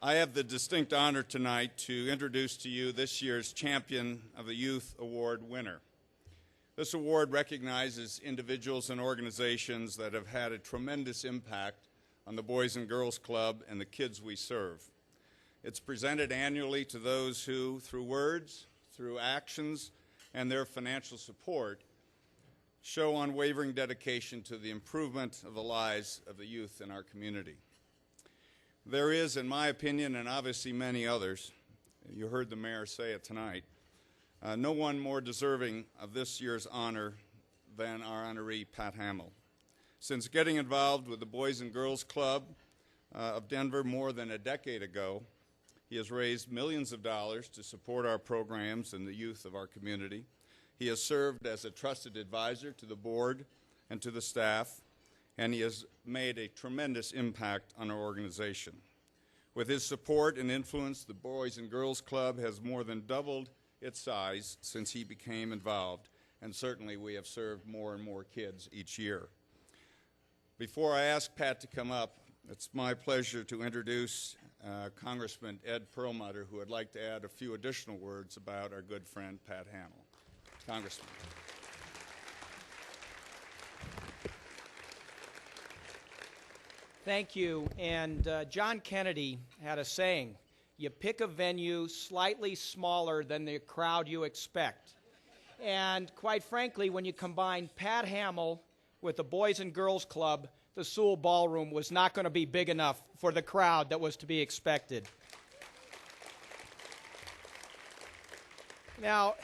I have the distinct honor tonight to introduce to you this year's Champion of the Youth Award winner. This award recognizes individuals and organizations that have had a tremendous impact on the Boys and Girls Club and the kids we serve. It's presented annually to those who, through words, through actions, and their financial support, show unwavering dedication to the improvement of the lives of the youth in our community. There is, in my opinion, and obviously many others, you heard the mayor say it tonight, no one more deserving of this year's honor than our honoree, Pat Hamill. Since getting involved with the Boys and Girls Club of Denver more than a decade ago, he has raised millions of dollars to support our programs and the youth of our community. He has served as a trusted advisor to the board and to the staff, and he has made a tremendous impact on our organization. With his support and influence, the Boys and Girls Club has more than doubled its size since he became involved, and certainly we have served more and more kids each year. Before I ask Pat to come up, it's my pleasure to introduce Congressman Ed Perlmutter, who would like to add a few additional words about our good friend Pat Hamill. Congressman. Thank you. And John Kennedy had a saying, you pick a venue slightly smaller than the crowd you expect. And quite frankly, when you combine Pat Hamill with the Boys and Girls Club, the Sewell Ballroom was not going to be big enough for the crowd that was to be expected. Now,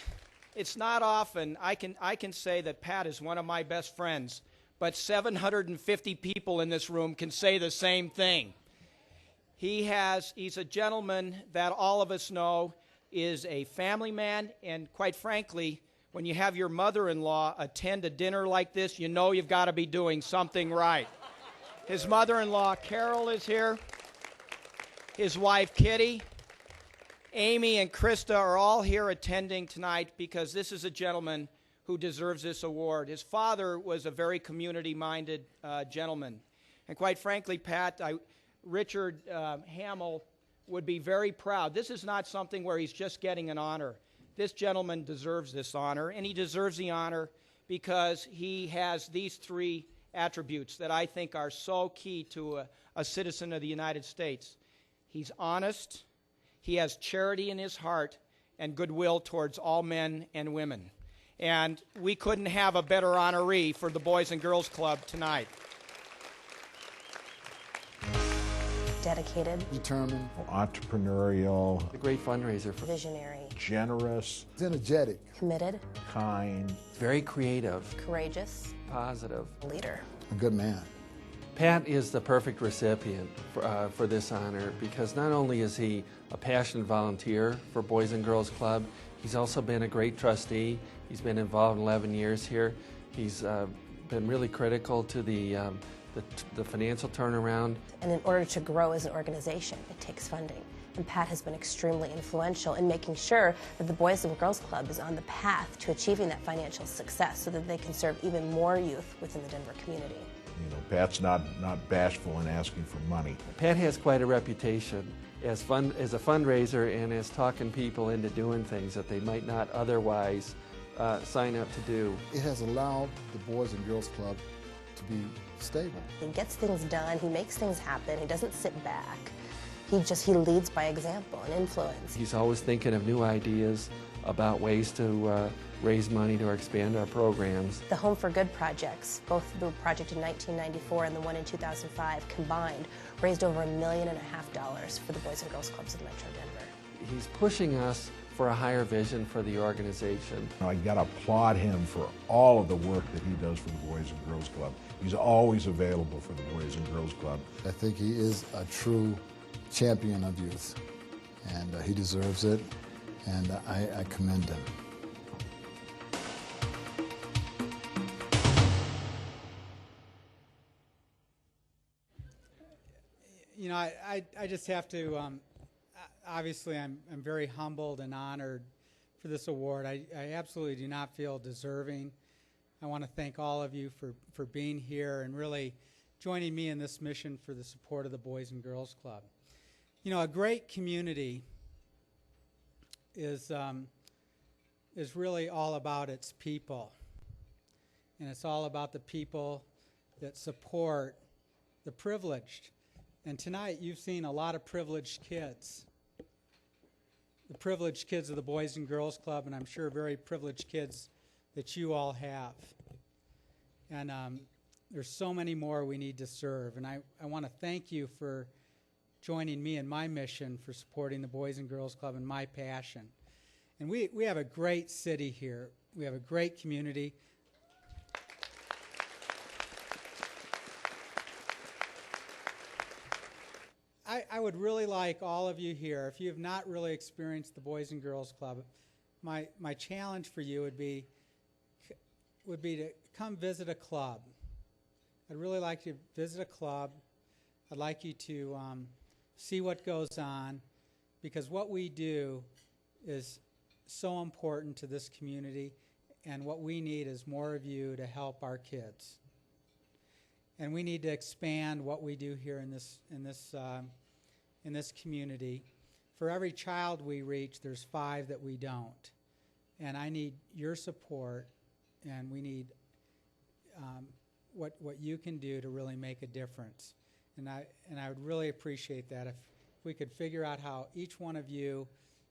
it's not often I can say that Pat is one of my best friends, but 750 people in this room can say the same thing. He's a gentleman that all of us know is a family man, and quite frankly, when you have your mother-in-law attend a dinner like this, you know you've got to be doing something right. His mother-in-law, Carol, is here. His wife, Kitty, Amy, and Krista are all here attending tonight because this is a gentleman who deserves this award. His father was a very community-minded gentleman. And quite frankly, Pat, Richard Hamill would be very proud. This is not something where he's just getting an honor. This gentleman deserves this honor, and he deserves the honor because he has these three attributes that I think are so key to a citizen of the United States. He's honest, he has charity in his heart, and goodwill towards all men and women. And we couldn't have a better honoree for the Boys and Girls Club tonight. Dedicated, determined, entrepreneurial, a great fundraiser, visionary, generous, energetic, committed, kind, very creative, courageous, positive, leader, a good man. Pat is the perfect recipient for this honor because not only is he a passionate volunteer for Boys and Girls Club, he's also been a great trustee. He's been involved 11 years here. He's been really critical to the financial turnaround. And in order to grow as an organization, it takes funding. And Pat has been extremely influential in making sure that the Boys and Girls Club is on the path to achieving that financial success so that they can serve even more youth within the Denver community. You know, Pat's not bashful in asking for money. Pat has quite a reputation as a fundraiser and as talking people into doing things that they might not otherwise sign up to do. It has allowed the Boys and Girls Club to be stable. He gets things done, he makes things happen, he doesn't sit back. He leads by example and influence. He's always thinking of new ideas about ways to raise money to expand our programs. The Home for Good projects, both the project in 1994 and the one in 2005 combined, raised over $1.5 million for the Boys and Girls Clubs of Metro Denver. He's pushing us for a higher vision for the organization. I got to applaud him for all of the work that he does for the Boys and Girls Club. He's always available for the Boys and Girls Club. I think he is a true champion of youth, and he deserves it, and I commend him. You know, I just have to, obviously I'm very humbled and honored for this award. I absolutely do not feel deserving. I want to thank all of you for being here and really joining me in this mission for the support of the Boys and Girls Club. You know, a great community is really all about its people. And it's all about the people that support the privileged. And tonight you've seen a lot of privileged kids. The privileged kids of the Boys and Girls Club, and I'm sure very privileged kids that you all have. And there's so many more we need to serve. And I want to thank you for joining me in my mission for supporting the Boys and Girls Club and my passion. And we have a great city here. We have a great community. I would really like all of you here, if you have not really experienced the Boys and Girls Club, my challenge for you would be to come visit a club. I'd really like you to visit a club. I'd like you to see what goes on, because what we do is so important to this community, and what we need is more of you to help our kids. And we need to expand what we do here in this community. For every child we reach, there's 5 that we don't. And I need your support, and we need what you can do to really make a difference. And I would really appreciate that if we could figure out how each one of you,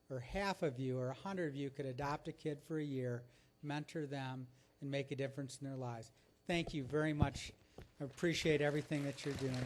or half of you, or 100 of you could adopt a kid for a year, mentor them, and make a difference in their lives. Thank you very much. I appreciate everything that you're doing.